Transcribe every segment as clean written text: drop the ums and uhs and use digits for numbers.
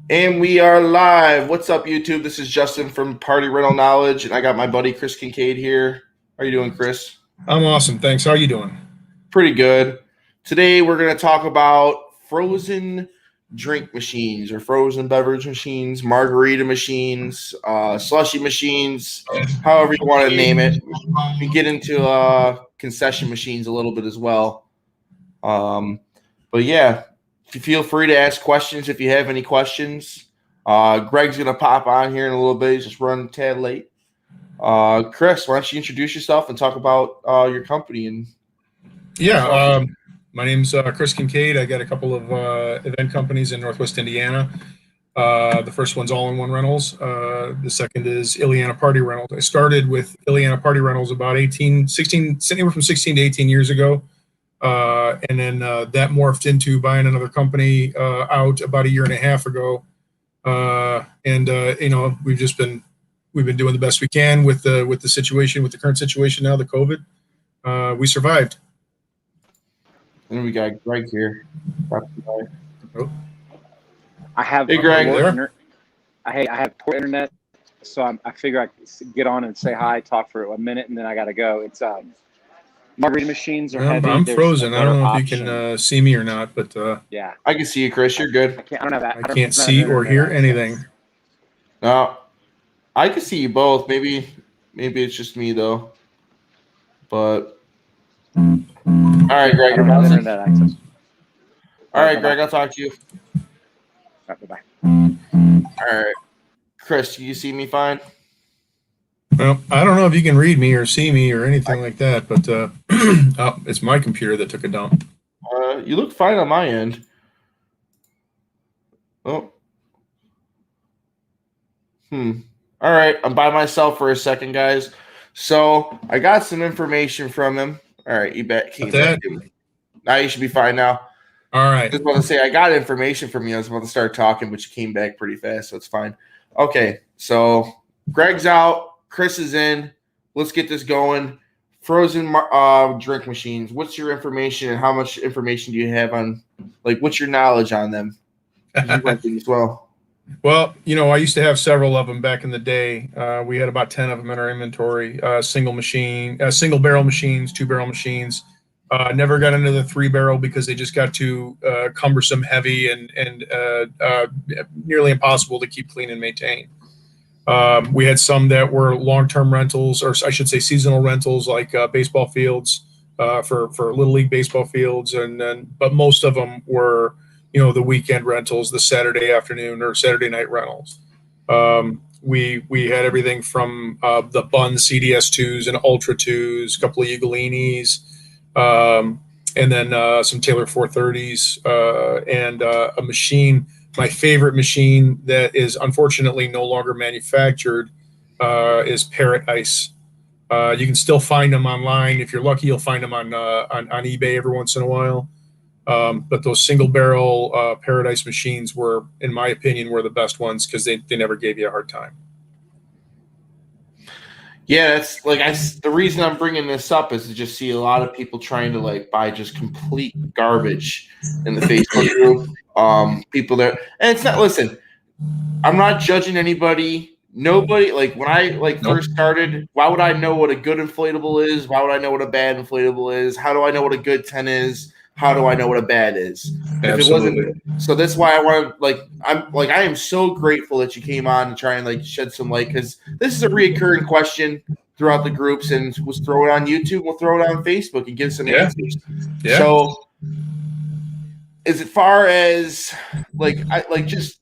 And we are live. What's up, YouTube? This is Justin from Party Rental Knowledge, and I got my buddy Chris Kincaid here. How are you doing, Chris? I'm awesome. Thanks. How are you doing? Pretty good. Today, we're going to talk about frozen drink machines or frozen beverage machines, margarita machines, slushy machines, however you want to name it. We get into concession machines a little bit as well. But yeah, feel free to ask questions if you have any questions. Greg's going to pop on here in a little bit. He's just running a tad late. Chris, why don't you introduce yourself and talk about your company? And my name's Chris Kincaid. I got a couple of event companies in Northwest Indiana. The first one's All-in-One Rentals. The second is Ileana Party Rentals. I started with Ileana Party Rentals about anywhere from 16 to 18 years ago. And then that morphed into buying another company out about a year and a half ago. We've been doing the best we can with the situation, with the current situation now, the COVID. We survived. And we got Greg here. I have Hey, Greg. I have poor internet, so I figure I can get on and say hi, talk for a minute, and then I got to go. It's margarita machines are heavy. I'm frozen. I don't know if you can see me or not, but yeah, I can see you, Chris. You're good. I can't see or hear anything. No, I can see you both. Maybe it's just me though. But all right, Greg. I don't have internet access. All right, Greg. I'll talk to you. Bye-bye. All right, Chris. Do you see me fine? Well, I don't know if you can read me or see me or anything like that, but it's my computer that took a dump. You look fine on my end. Oh. All right, I'm by myself for a second, guys. So I got some information from him. All right, you bet. Now you should be fine now. All right. I was about to say I got information from you. I was about to start talking, but you came back pretty fast, so it's fine. Okay, so Greg's out. Chris is in. Let's get this going. Frozen drink machines. What's your information and how much information do you have on, what's your knowledge on them? You went through as well. Well, I used to have several of them back in the day. We had about 10 of them in our inventory. Single barrel machines, 2-barrel machines. Never got into the 3-barrel because they just got too cumbersome, heavy, and nearly impossible to keep clean and maintain. We had some that were long-term rentals, or I should say seasonal rentals, like baseball fields for Little League baseball fields, but most of them were, the weekend rentals, the Saturday afternoon or Saturday night rentals. We had everything from the Bunn CDS2s and Ultra 2s, a couple of Ugolinis, and then some Taylor 430s, and a machine. My favorite machine that is unfortunately no longer manufactured is Parrot Ice. You can still find them online. If you're lucky, you'll find them on eBay every once in a while. But those single barrel Parrot Ice machines were, in my opinion, were the best ones because they never gave you a hard time. Yeah, that's the reason I'm bringing this up is to just see a lot of people trying to buy just complete garbage in the Facebook group. People there, and it's not. Listen, I'm not judging anybody. Nobody when I first started. Why would I know what a good inflatable is? Why would I know what a bad inflatable is? How do I know what a good 10 is? How do I know what a bad is? Absolutely. If it wasn't, so that's why I want to I am so grateful that you came on to try and shed some light, because this is a reoccurring question throughout the groups, and we'll throw it on YouTube, we'll throw it on Facebook, and give some answers. Yeah. So, as far as just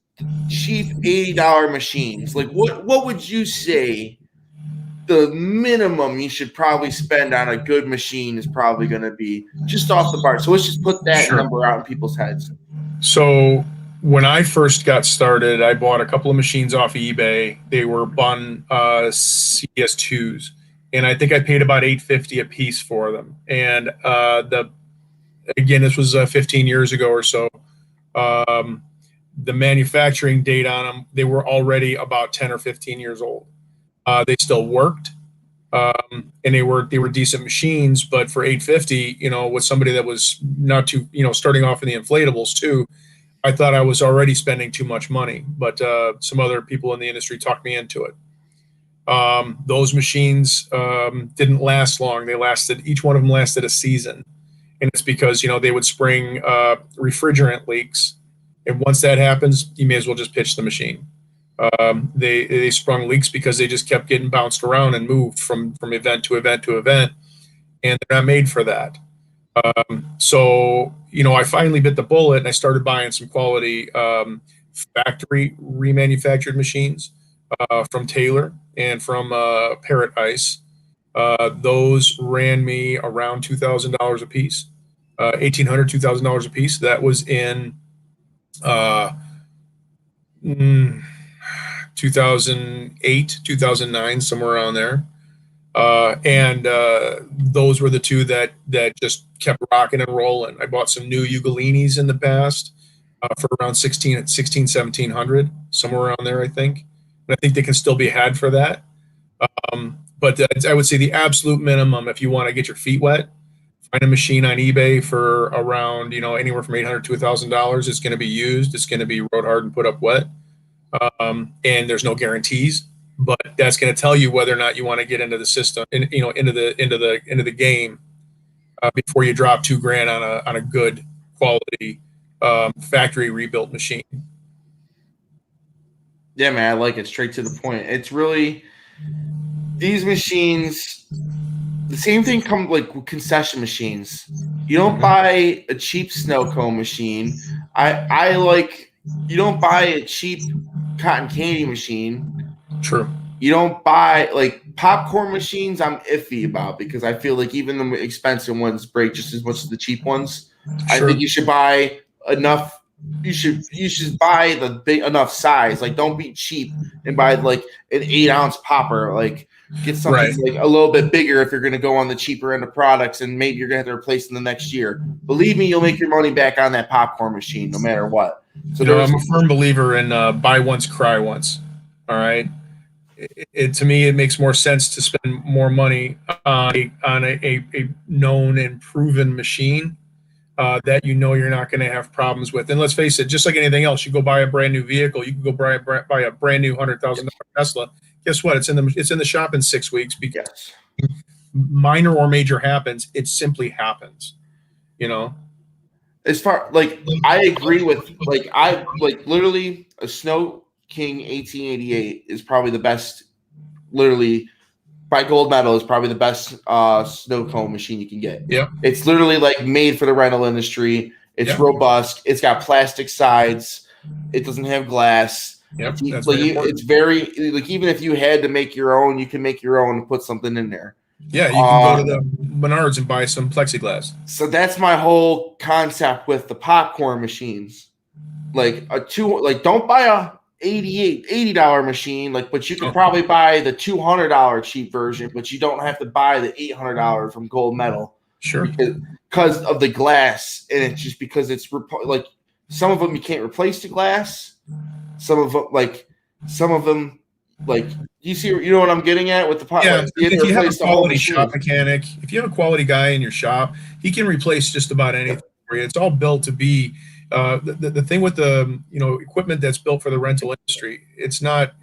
cheap $80 machines, what would you say the minimum you should probably spend on a good machine is probably going to be, just off the bar? So let's just put that number out in people's heads. So when I first got started, I bought a couple of machines off eBay. They were Bunn CS2s, and I think I paid about $850 a piece for them. And again, this was 15 years ago or so. The manufacturing date on them, they were already about 10 or 15 years old. They still worked, and they were decent machines. But for $850, with somebody that was not too, starting off in the inflatables too, I thought I was already spending too much money, but some other people in the industry talked me into it. Those machines didn't last long. Each one of them lasted a season. And it's because, they would spring refrigerant leaks. And once that happens, you may as well just pitch the machine. They sprung leaks because they just kept getting bounced around and moved from event to event to event. And they're not made for that. So, I finally bit the bullet and I started buying some quality factory remanufactured machines from Taylor and from Parrot Ice. Those ran me around $2,000 a piece, $1,800, $2,000 a piece. That was in 2008, 2009, somewhere around there. And those were the two that just kept rocking and rolling. I bought some new Ugolinis in the past for around 1700, somewhere around there, I think. And I think they can still be had for that. But I would say the absolute minimum, if you want to get your feet wet, find a machine on eBay for around, anywhere from $800 to $1,000. It's going to be used. It's going to be rode hard and put up wet. And there's no guarantees, but that's going to tell you whether or not you want to get into the system, into the game before you drop $2,000 on a good quality factory rebuilt machine. Yeah, man, I like it. Straight to the point. It's really these machines. The same thing comes like with concession machines. You don't buy a cheap snow cone machine. You don't buy a cheap cotton candy machine. True. You don't buy like popcorn machines. I'm iffy about because I feel like even the expensive ones break just as much as the cheap ones. Sure. I think you should buy enough. You should buy the big enough size. Like, don't be cheap and buy like an 8-ounce popper. Like, get something like a little bit bigger if you're going to go on the cheaper end of products, and maybe you're going to have to replace them the next year. Believe me, you'll make your money back on that popcorn machine no matter what. So I'm a firm believer in buy once, cry once. All right. To me, it makes more sense to spend more money on a known and proven machine that you're not going to have problems with. And let's face it, just like anything else, you go buy a brand new vehicle, you can go buy a brand new $100,000 Tesla. Guess what? It's in the shop in 6 weeks because minor or major happens. It simply happens. As far I agree with literally a Snow King 1888 is probably the best. Literally, by Gold Medal is probably the best snow cone machine you can get. Yeah, it's literally made for the rental industry. It's robust. It's got plastic sides. It doesn't have glass. Yep, it's very even if you had to make your own, you can make your own and put something in there. Yeah, you can go to the Menards and buy some plexiglass. So that's my whole concept with the popcorn machines. Don't buy a $80 machine, but you can probably buy the $200 cheap version, but you don't have to buy the $800 from Gold Medal. Sure. Because of the glass, and it's just because it's some of them you can't replace the glass. Some of them, you see, you know what I'm getting at with the pot. Yeah, if you have a quality shop mechanic, if you have a quality guy in your shop, he can replace just about anything for you. It's all built to be. The thing with the equipment that's built for the rental industry, it's not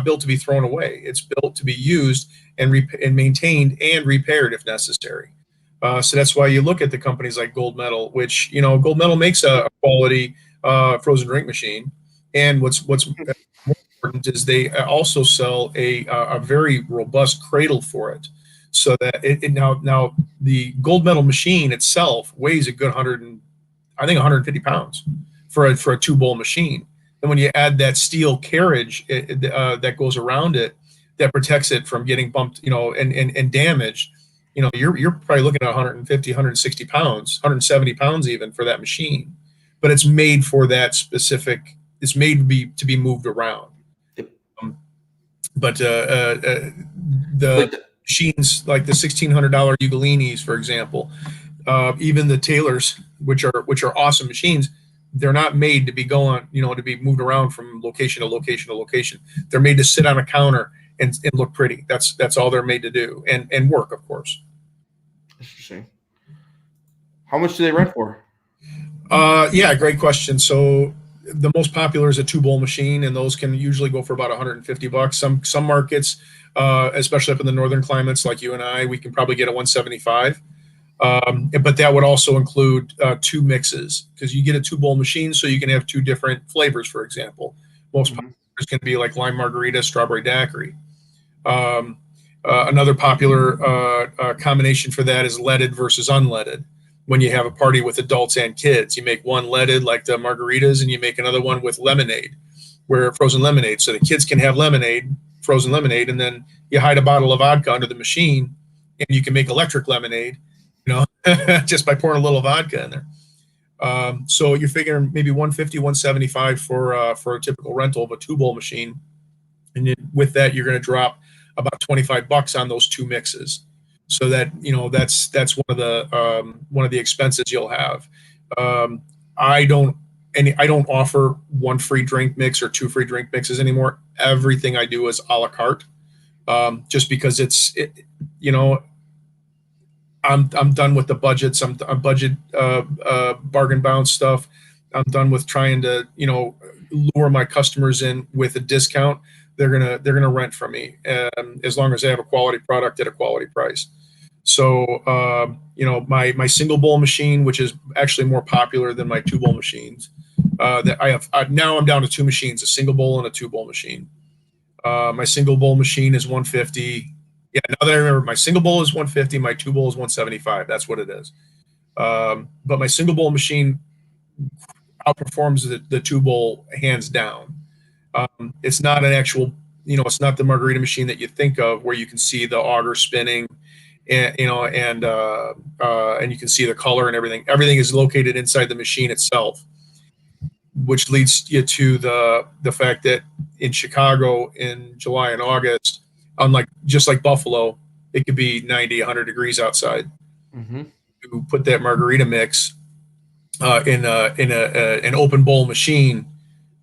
built to be thrown away. It's built to be used and maintained and repaired if necessary. So that's why you look at the companies like Gold Medal, which Gold Medal makes a quality frozen drink machine, and what's more important is they also sell a very robust cradle for it, so that now the Gold Medal machine itself weighs a good 150 pounds for a 2-bowl machine. And when you add that steel carriage that goes around it, that protects it from getting bumped, and damaged, you're probably looking at 150, 160 pounds, 170 pounds even for that machine. But it's made for that specific. It's made to be moved around. But the machines like the $1,600 Ugolinis, for example. Even the Taylors, which are awesome machines, they're not made to be to be moved around from location to location to location. They're made to sit on a counter and look pretty. That's all they're made to do, and work, of course. Interesting. How much do they rent for? Yeah, great question. So the most popular is a 2-bowl machine, and those can usually go for about $150. Some markets, especially up in the northern climates like you and I, we can probably get a 175. But that would also include 2 mixes, because you get a 2-bowl machine, so you can have 2 different flavors. For example, most popular is going to be like lime margarita, strawberry daiquiri. Another popular combination for that is leaded versus unleaded. When you have a party with adults and kids, you make one leaded like the margaritas, and you make another one with lemonade, where frozen lemonade, so the kids can have lemonade, frozen lemonade, and then you hide a bottle of vodka under the machine, and you can make electric lemonade, just by pouring a little vodka in there. So you're figuring maybe 150, 175 for a typical rental of a 2-bowl machine, and with that, you're going to drop about $25 on those 2 mixes. So that, that's one of the expenses you'll have. I don't offer 1 free drink mix or 2 free drink mixes anymore. Everything I do is a la carte, just because I'm done with the budgets. I'm budget bargain bounce stuff. I'm done with trying to lure my customers in with a discount. They're gonna rent from me, as long as they have a quality product at a quality price. So my single bowl machine, which is actually more popular than my 2-bowl machines, that I have now, I'm down to 2 machines: a single bowl and a 2-bowl machine. My single bowl machine is 150. Yeah, now that I remember, my single bowl is 150, my 2-bowl is 175. That's what it is. But my single bowl machine outperforms the 2-bowl hands down. It's not an actual, it's not the margarita machine that you think of, where you can see the auger spinning, and you can see the color and everything. Everything is located inside the machine itself, which leads you to the fact that in Chicago in July and August, just like Buffalo, it could be 90, 100 degrees outside. Mm-hmm. You put that margarita mix in an open bowl machine,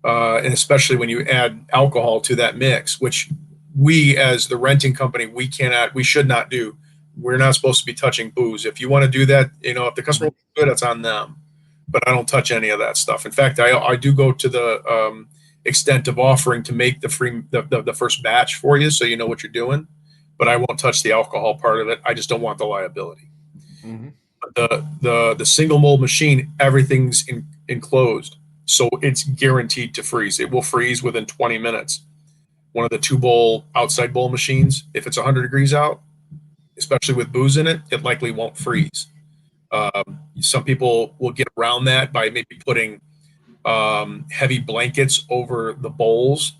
and especially when you add alcohol to that mix, which we, as the renting company, we should not do. We're not supposed to be touching booze. If you want to do that, if the customer wants to do it, it's on them. But I don't touch any of that stuff. In fact, I do go to the extent of offering to make the first batch for you, so you know what you're doing. But I won't touch the alcohol part of it. I just don't want the liability. Mm-hmm. The single mold machine, everything's enclosed, so it's guaranteed to freeze. It will freeze within 20 minutes. One of the 2-bowl outside bowl machines, if it's 100 degrees out, especially with booze in it, it likely won't freeze. Some people will get around that by maybe putting heavy blankets over the bowls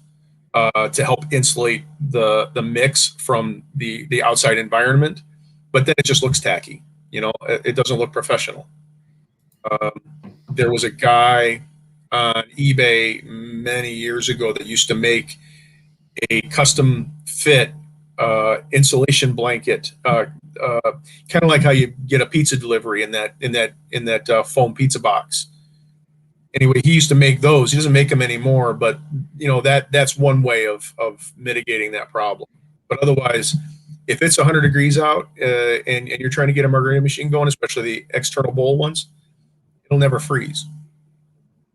to help insulate the mix from the outside environment, but then it just looks tacky. It doesn't look professional. There was a guy on eBay many years ago that used to make a custom fit insulation blanket, kind of like how you get a pizza delivery in that foam pizza box. Anyway, he used to make those. He doesn't make them anymore, but that's one way of mitigating that problem. But otherwise, if it's 100 degrees out and you're trying to get a margarita machine going, especially the external bowl ones, it'll never freeze.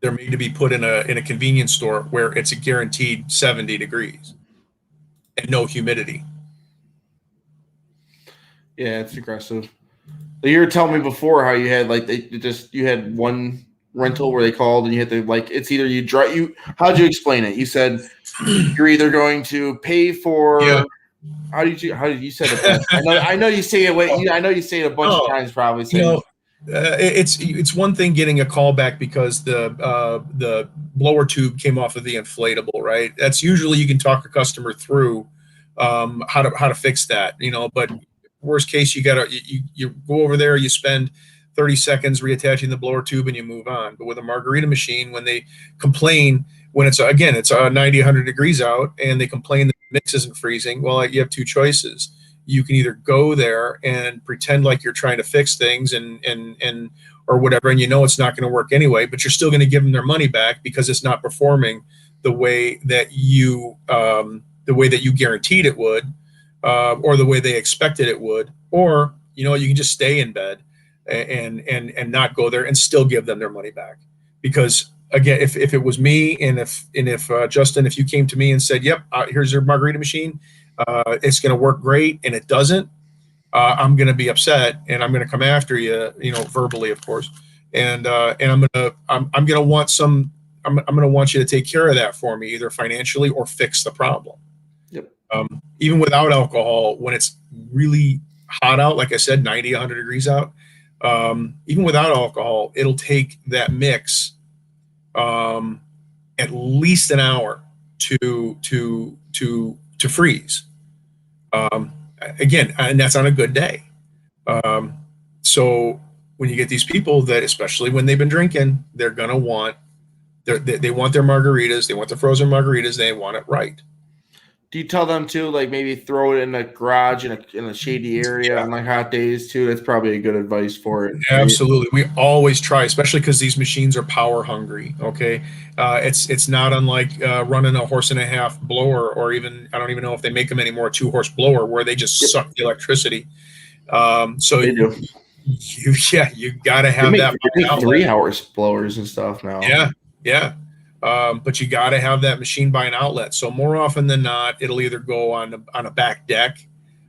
They're made to be put in a convenience store where it's a guaranteed 70 degrees and no humidity. Yeah, it's aggressive. You were telling me before how you had you had one rental where they called and you had to it's either how'd you explain it? You said you're either going to pay for. Yeah. How did you say it best? I know you say it. I know you say it a bunch of times probably. It's one thing getting a call back because the blower tube came off of the inflatable, right? That's usually you can talk a customer through how to fix that, but worst case, you go over there, you spend 30 seconds reattaching the blower tube and you move on. But with a margarita machine, when they complain, when it's 90, 100 degrees out and they complain that the mix isn't freezing, well, you have 2 choices. You can either go there and pretend like you're trying to fix things and or whatever, and it's not going to work anyway, but you're still going to give them their money back because it's not performing the way that you guaranteed it would, or the way they expected it would, or you can just stay in bed and not go there and still give them their money back, because again, if it was me, and if Justin, if you came to me and said, "Yep, here's your margarita machine, it's going to work great," and it doesn't, I'm going to be upset, and I'm going to come after you, verbally, of course, and I'm going to want I'm going to want you to take care of that for me, either financially or fix the problem. Yep. Even without alcohol, when it's really hot out, like I said, 90, 100 degrees out, even without alcohol, it'll take that mix at least an hour to freeze. Again, and that's on a good day. So when you get these people that, especially when they've been drinking, they're gonna want they want their margaritas, they want the frozen margaritas, they want it right. Do you tell them to like maybe throw it in the garage in a shady area on like hot days too? That's probably a good advice for it. Right? Absolutely, we always try, especially because these machines are power hungry. Okay, it's not unlike running a 1.5-horse blower, or even, I don't even know if they make them anymore, a 2-horse blower where they just suck the electricity. So they do. You got to have that. They make 3-hour blowers and stuff now. Yeah. But you got to have that machine by an outlet. So more often than not, it'll either go on a back deck,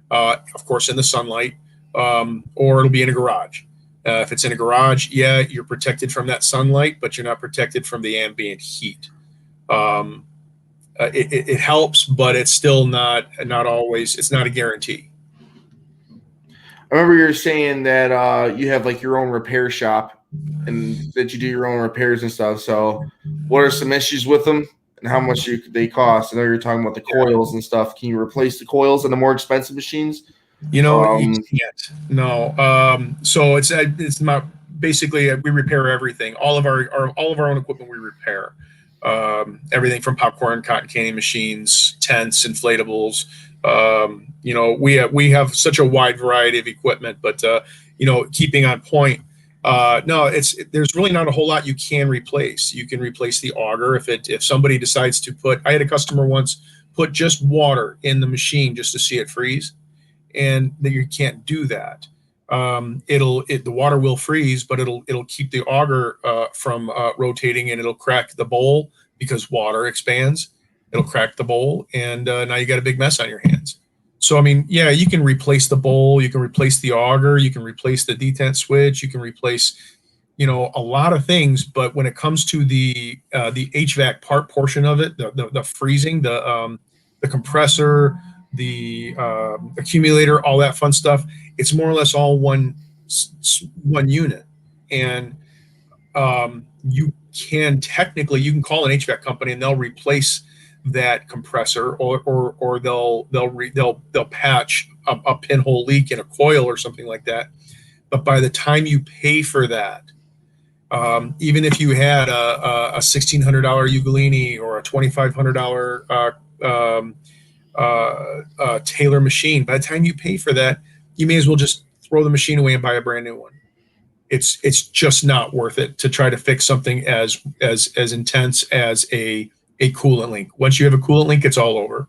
of course, in the sunlight, or it'll be in a garage. If it's in a garage, you're protected from that sunlight, but you're not protected from the ambient heat. It helps, but it's still not always. It's not a guarantee. I remember you were saying that you have like your own repair shop and that you do your own repairs and stuff. So what are some issues with them and how much they cost? I know you're talking about the coils and stuff. Can you replace the coils in the more expensive machines? You can't. No. So it's not, basically we repair everything. All of our own equipment we repair. Everything from popcorn, cotton candy machines, tents, inflatables. We have such a wide variety of equipment, but keeping on point. There's really not a whole lot you can replace. You can replace the auger if somebody decides to put. I had a customer once put just water in the machine just to see it freeze, and then you can't do that. The water will freeze, but it'll keep the auger from rotating, and it'll crack the bowl because water expands. It'll crack the bowl, and now you got a big mess on your hands. So, I mean, you can replace the bowl, you can replace the auger, you can replace the detent switch, you can replace, a lot of things. But when it comes to the HVAC part portion of it, the freezing, the compressor, the accumulator, all that fun stuff, it's more or less all one unit. And you can call an HVAC company and they'll replace that compressor, or they'll patch a pinhole leak in a coil or something like that. But by the time you pay for that, even if you had a $1,600 Ugolini or a $2,500 Taylor machine, by the time you pay for that, you may as well just throw the machine away and buy a brand new one. It's just not worth it to try to fix something as intense as a coolant leak. Once you have a coolant leak, it's all over.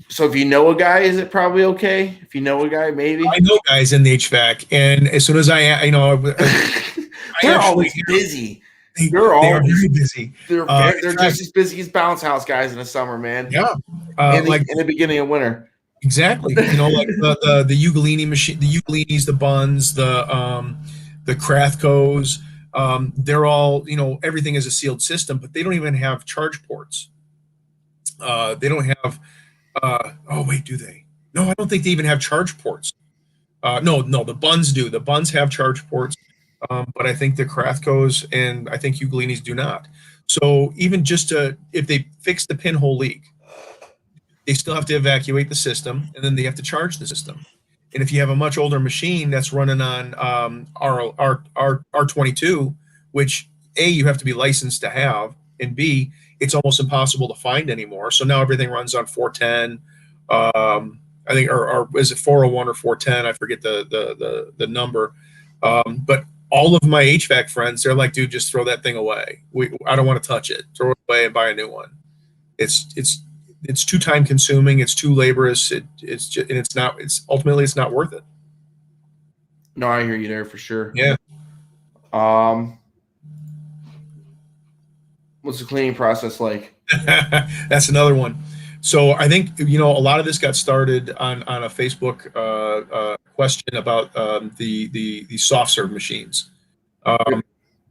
So if you know a guy, is it probably okay? If you know a guy, maybe. I know guys in the HVAC, and as soon as they're always busy. They are very busy. They're just as busy as bounce house guys in the summer, man. Yeah, in the beginning of winter. Exactly. Like the Ugolini machine, the Ugolinis, the Buns, the Krathkos. They're all, everything is a sealed system, but they don't even have charge ports. They don't have, do they? No, I don't think they even have charge ports. No, the Buns do. The Buns have charge ports, but I think the Krathkos and I think Ugolinis do not. So even if they fix the pinhole leak, they still have to evacuate the system, and then they have to charge the system. And if you have a much older machine that's running on R22, which A, you have to be licensed to have, and B, it's almost impossible to find anymore. So now everything runs on 410. I think, or is it 401 or 410? I forget the number. But all of my HVAC friends, they're like, dude, just throw that thing away. I don't want to touch it. Throw it away and buy a new one. It's too time consuming. It's too laborious. It's ultimately not worth it. No, I hear you there for sure. Yeah. What's the cleaning process like? That's another one. So I think a lot of this got started on a Facebook question about the soft serve machines,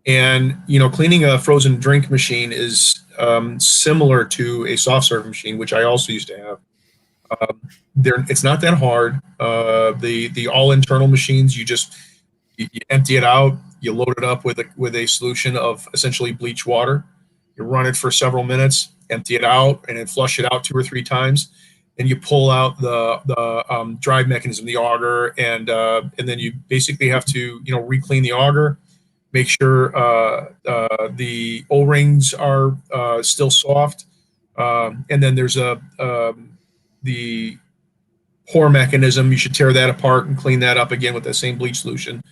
and cleaning a frozen drink machine is similar to a soft serve machine, which I also used to have. It's not that hard. The all internal machines, you empty it out, you load it up with a solution of essentially bleach water. You run it for several minutes, empty it out, and then flush it out 2 or 3 times. And you pull out the drive mechanism, the auger, and then you basically have to re-clean the auger, make sure the O-rings are still soft, and then there's the pour mechanism. You should tear that apart and clean that up again with the same bleach solution,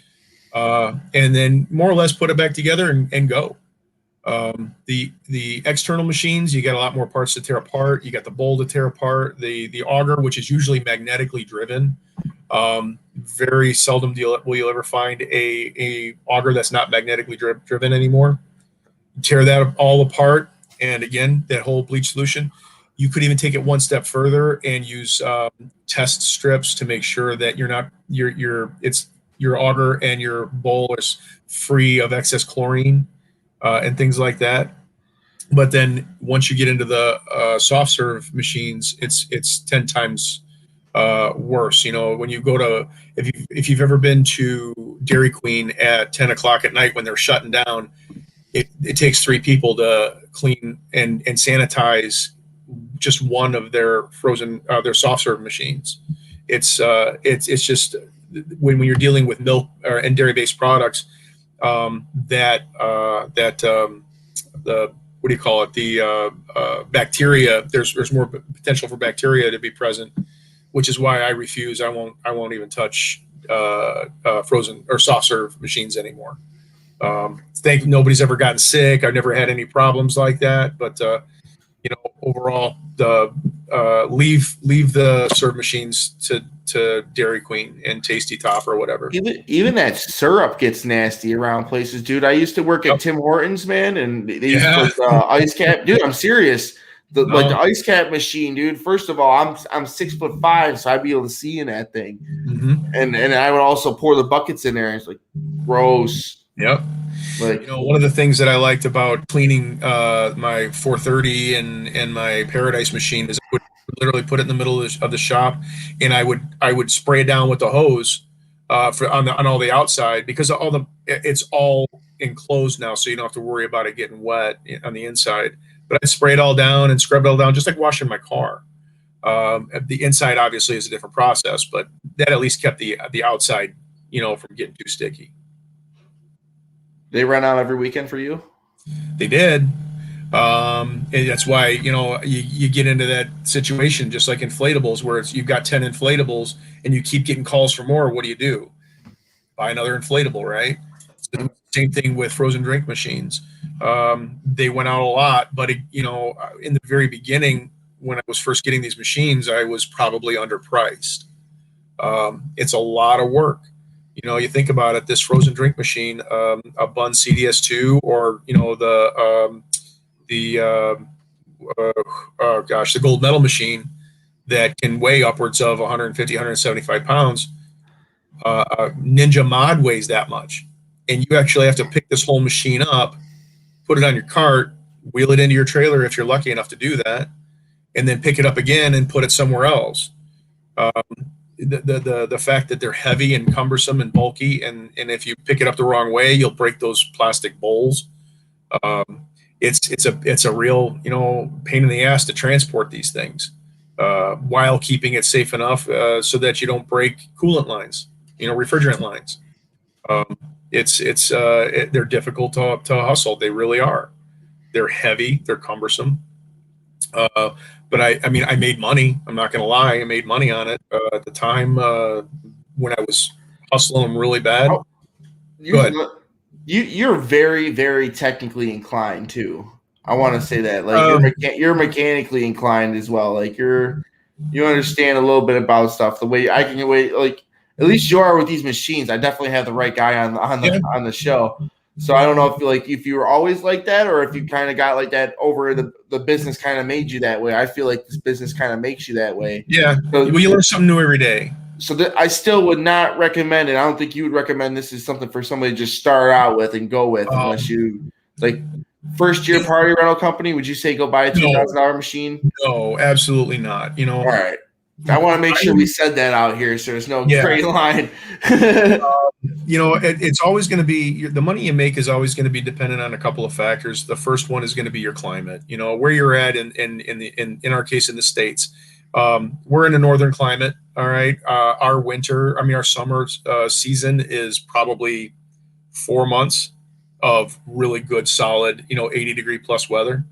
and then more or less put it back together and go. The external machines, you got a lot more parts to tear apart. You got the bowl to tear apart. The auger, which is usually magnetically driven. Very seldom will you ever find a auger that's not magnetically driven anymore. Tear that all apart, and again, that whole bleach solution. You could even take it one step further and use test strips to make sure that your auger and your bowl is free of excess chlorine and things like that. But then once you get into the soft serve machines, it's 10 times worse. When you go to, if you've ever been to Dairy Queen at 10 o'clock at night when they're shutting down, it takes 3 people to clean and sanitize just one of their their soft serve machines. It's just when you're dealing with milk and dairy based products, the what do you call it? The bacteria. There's more potential for bacteria to be present, which is why I refuse. I won't even touch frozen or soft serve machines anymore. Thank nobody's ever gotten sick. I've never had any problems like that. But overall, leave the serve machines to Dairy Queen and Tasty Top or whatever. Even that syrup gets nasty around places, dude. I used to work at Tim Hortons, man, and they used to put ice cap. Dude, I'm serious. The ice cap machine, dude. First of all, I'm 6'5", so I'd be able to see in that thing. Mm-hmm. And I would also pour the buckets in there. And it's like gross. Yep. Like, one of the things that I liked about cleaning my 430 and my Paradise machine is I would literally put it in the middle of the shop, and I would spray it down with the hose on all the outside, because it's all enclosed now, so you don't have to worry about it getting wet on the inside. But I'd spray it all down and scrub it all down, just like washing my car. The inside obviously is a different process, but that at least kept the outside, from getting too sticky. They run out every weekend for you? They did. And that's why, you get into that situation, just like inflatables, where you've got 10 inflatables and you keep getting calls for more. What do? Buy another inflatable, right? So same thing with frozen drink machines. They went out a lot, but in the very beginning, when I was first getting these machines, I was probably underpriced. It's a lot of work. You think about it, this frozen drink machine, a Bunn CDS2, or, the gold medal machine that can weigh upwards of 150, 175 pounds. Ninja Mod weighs that much. And you actually have to pick this whole machine up, put it on your cart, wheel it into your trailer if you're lucky enough to do that, and then pick it up again and put it somewhere else. The fact that they're heavy and cumbersome and bulky, and if you pick it up the wrong way, you'll break those plastic bowls. It's a real pain in the ass to transport these things while keeping it safe enough so that you don't break coolant lines, refrigerant lines. They're difficult to hustle. They really are. They're heavy. They're cumbersome. But I made money. I'm not going to lie. I made money on it at the time when I was hustling them really bad. You're very, very technically inclined too. I want to say that, like, you're mechanically inclined as well. Like you understand a little bit about stuff. The way I can, like, at least you are with these machines. I definitely have the right guy on the show. So I don't know if you were always like that, or if you kind of got like that over the business kind of made you that way. I feel like this business kind of makes you that way. Yeah. So, Well, you learn something new every day. So I still would not recommend it. I don't think you would recommend this is something for somebody to just start out with and go with, unless you like first year party rental company. Would you say go buy a $2,000 machine? No, absolutely not. All right. I want to make sure we said that out here, so there's no gray line. It's always going to be the money you make is always going to be dependent on a couple of factors. The first one is going to be your climate. Where you're at in our case in the States. We're in a northern climate. All right. Our summer season is probably 4 months of really good, solid, 80-degree plus weather.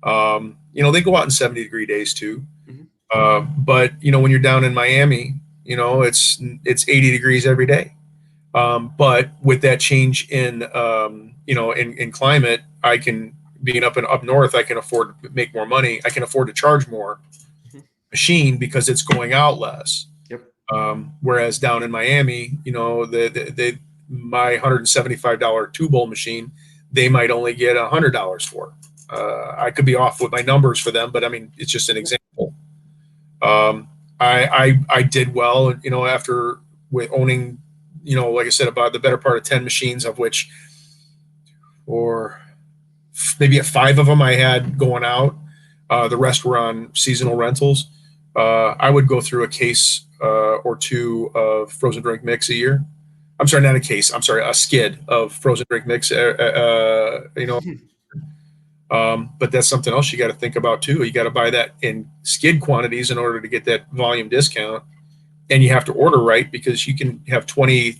They go out in 70-degree days too. But when you're down in Miami, it's 80 degrees every day. But with that change in climate, being up north, I can afford to make more money. I can afford to charge more machine because it's going out less. Yep. Whereas down in Miami, my $175 two-bowl machine, they might only get $100 for. I could be off with my numbers for them, but I mean, it's just an example. I did well, after with owning, like I said, about the better part of 10 machines, of which, or maybe 5 of them I had going out. The rest were on seasonal rentals. I would go through a case or two of frozen drink mix a year. I'm sorry, not a case. I'm sorry, a skid of frozen drink mix. But that's something else you got to think about too. You got to buy that in skid quantities in order to get that volume discount, and you have to order right because you can have 20.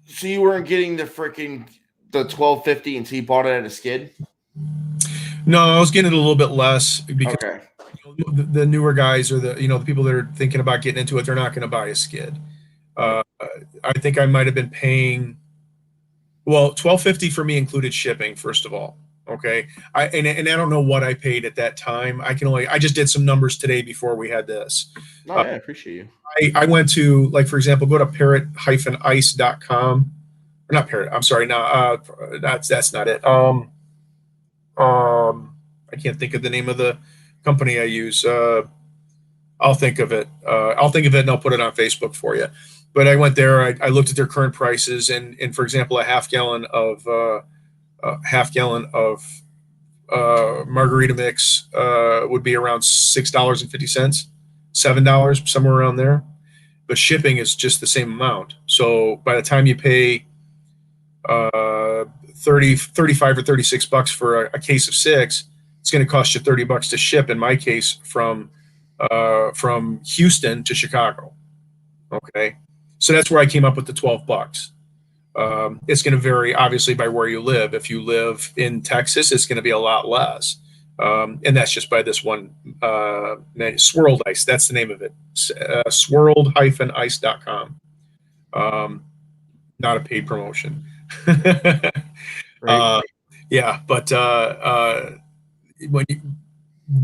So you weren't getting the $12.50 until you bought it at a skid? No, I was getting it a little bit less because the newer guys or the people that are thinking about getting into it, they're not going to buy a skid. I think I might have been paying, $12.50 for me included shipping, first of all. Okay. I don't know what I paid at that time. I just did some numbers today before we had this. I appreciate you. I went to, like, for example, go to parrot-ice.com. Or not Parrot. I'm sorry. No, that's not it. I can't think of the name of the company I use. I'll think of it. And I'll put it on Facebook for you. But I went there. I looked at their current prices, and for example, a half gallon of margarita mix would be around $6.50, $7, somewhere around there. But shipping is just the same amount. So by the time you pay 35 or $36 for a case of 6, it's going to cost you $30 to ship. In my case, from Houston to Chicago. Okay, so that's where I came up with the $12. It's going to vary obviously by where you live. If you live in Texas, it's going to be a lot less. And that's just by this one Swirled Ice. That's the name of it. Swirled-ice.com. Not a paid promotion. Right. But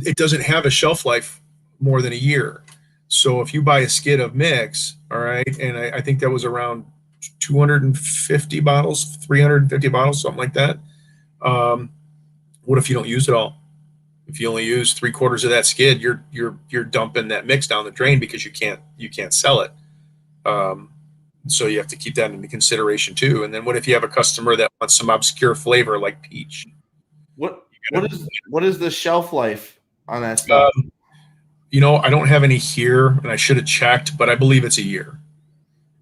it doesn't have a shelf life more than a year. So if you buy a skid of mix, all right, and I think that was around 250 bottles, 350 bottles, something like that. What if you don't use it all? If you only use 3/4 of that skid, you're dumping that mix down the drain because you can't sell it. So you have to keep that into consideration too. And then what if you have a customer that wants some obscure flavor like peach? What is the shelf life on that stuff? I don't have any here, and I should have checked, but I believe it's a year.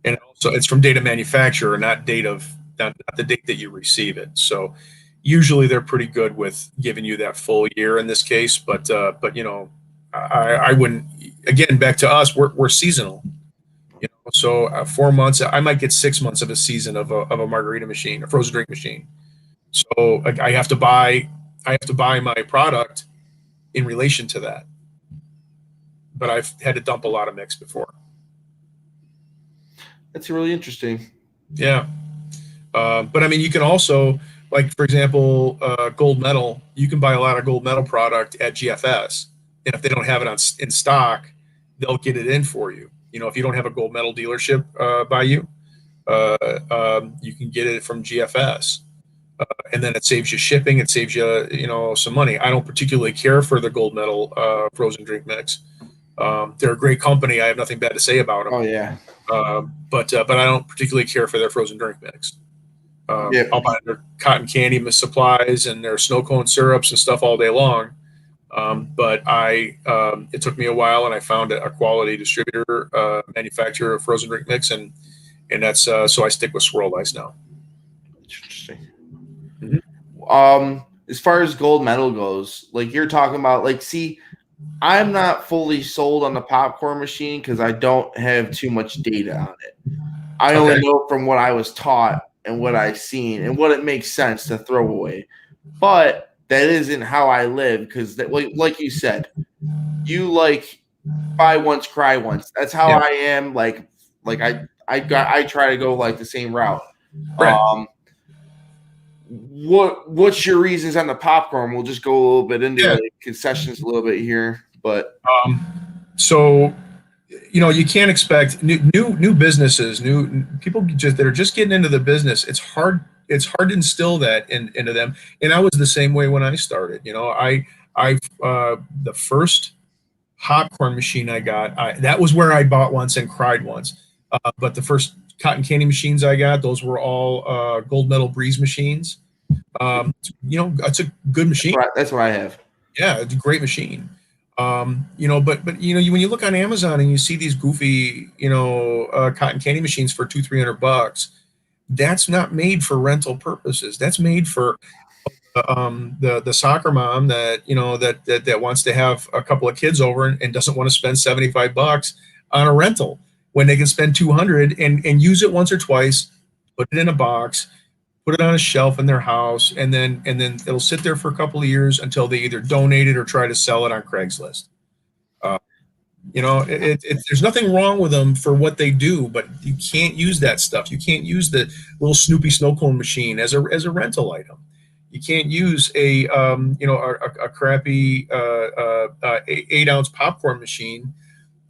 And also, it's from date of manufacturer, not the date that you receive it. So usually they're pretty good with giving you that full year in this case. But I wouldn't. Again, back to us, we're seasonal. So 4 months, I might get 6 months of a season of a margarita machine, a frozen drink machine. So I have to buy my product in relation to that. But I've had to dump a lot of mix before. That's really interesting. Yeah. But I mean, you can also, like, for example, gold medal, you can buy a lot of gold medal product at GFS. And if they don't have it in stock, they'll get it in for you. If you don't have a gold medal dealership by you, You can get it from GFS. And then it saves you shipping. It saves you, some money. I don't particularly care for the gold medal frozen drink mix. They're a great company. I have nothing bad to say about them. Oh yeah. But I don't particularly care for their frozen drink mix. Yeah. I'll buy their cotton candy supplies and their snow cone syrups and stuff all day long. But it took me a while, and I found a quality distributor, manufacturer of frozen drink mix, and that's so I stick with swirled ice now. Interesting. Mm-hmm. As far as gold medal goes, like you're talking about, like, see, I'm not fully sold on the popcorn machine because I don't have too much data on it. I only know from what I was taught and what I've seen and what it makes sense to throw away. But that isn't how I live, because like you said, you like buy once, cry once. That's how I am. Like I try to go like the same route. Right. What's your reasons on the popcorn? We'll just go a little bit into like concessions a little bit here, but so you can't expect new businesses, new people that are just getting into the business. It's hard to instill that into them. And I was the same way when I started. The first popcorn machine I got, that was where I bought once and cried once. But the first cotton candy machines I got, those were all gold medal breeze machines. It's a good machine. That's what I have. Yeah, it's a great machine. But when you look on Amazon and you see these goofy, cotton candy machines for $200-300, that's not made for rental purposes. That's made for the soccer mom that wants to have a couple of kids over and doesn't want to spend $75 on a rental when they can spend $200 and use it once or twice, put it in a box, put it on a shelf in their house, and then it'll sit there for a couple of years until they either donate it or try to sell it on Craigslist. There's nothing wrong with them for what they do, but you can't use that stuff. You can't use the little Snoopy snow cone machine as a rental item. You can't use a crappy 8-ounce popcorn machine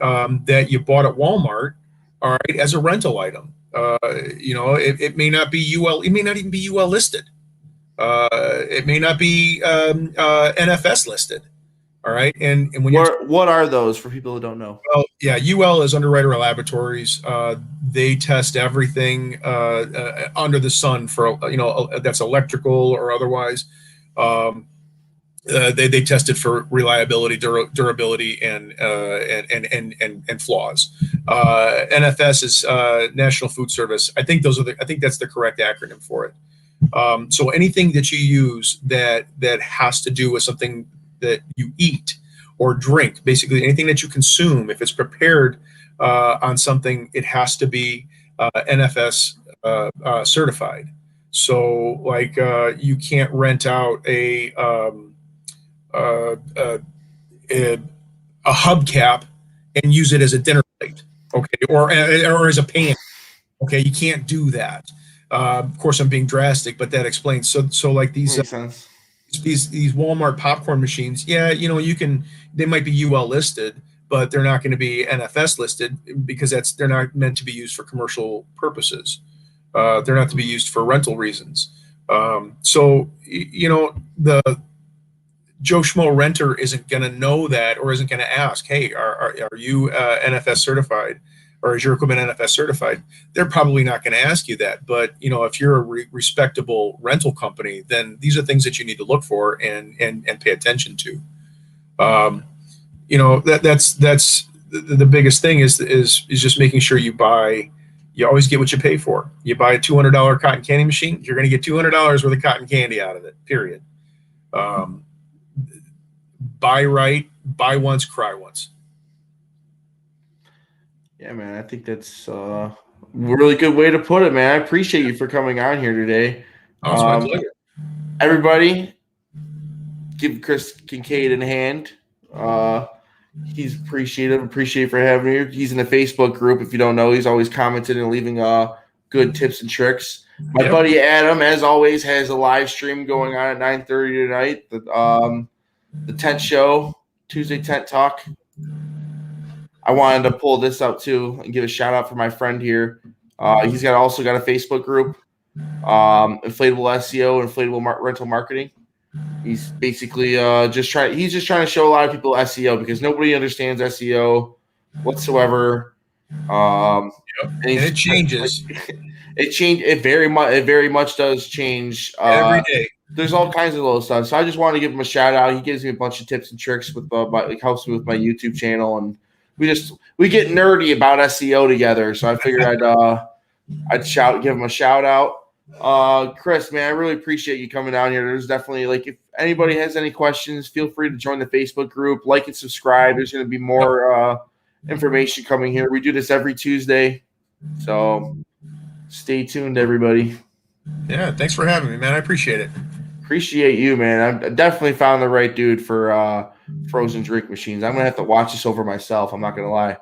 that you bought at Walmart, all right, as a rental item. It may not be UL. It may not even be UL listed. It may not be NFS listed. All right, and when what are those for people who don't know? Well, yeah, UL is Underwriter Laboratories. They test everything under the sun for that's electrical or otherwise. They test it for reliability, durability, and flaws. NFS is National Food Service. I think that's the correct acronym for it. So anything that you use that has to do with something that you eat or drink, basically anything that you consume, if it's prepared on something, it has to be NFS certified. So like you can't rent out a hubcap and use it as a dinner plate, okay, or as a pan. Okay, you can't do that. Of course, I'm being drastic, but that explains. So like these Walmart popcorn machines, they might be UL listed, but they're not going to be NFS listed because they're not meant to be used for commercial purposes. They're not to be used for rental reasons. So the Joe Schmo renter isn't going to know that, or isn't going to ask, hey, are you NFS certified, or is your equipment NFS certified? They're probably not going to ask you that. But if you're a respectable rental company, then these are things that you need to look for and pay attention to. That's the biggest thing is just making sure you always get what you pay for. You buy a $200 cotton candy machine, you're going to get $200 worth of cotton candy out of it, period. Buy right, buy once, cry once. Yeah, man, I think that's a really good way to put it, man. I appreciate you for coming on here today. Oh, it's my pleasure. Everybody, give Chris Kincaid a hand. He's appreciative for having you. He's in the Facebook group. If you don't know, he's always commenting and leaving good tips and tricks. My buddy Adam, as always, has a live stream going on at 9:30 tonight. The tent show, Tuesday Tent Talk. I wanted to pull this up too and give a shout out for my friend here. He's also got a Facebook group, inflatable SEO, inflatable rental marketing. He's basically just trying to show a lot of people SEO because nobody understands SEO whatsoever. And it changes It very much does change every day. There's all kinds of little stuff. So I just want to give him a shout out. He gives me a bunch of tips and tricks with helps me with my YouTube channel, and we get nerdy about SEO together. So I figured I'd give him a shout out. Chris, man, I really appreciate you coming down here. There's definitely if anybody has any questions, feel free to join the Facebook group, like and subscribe. There's going to be more information coming here. We do this every Tuesday, so stay tuned, everybody. Yeah, thanks for having me, man. I appreciate it. Appreciate you, man. I definitely found the right dude for frozen drink machines. I'm gonna have to watch this over myself. I'm not gonna lie.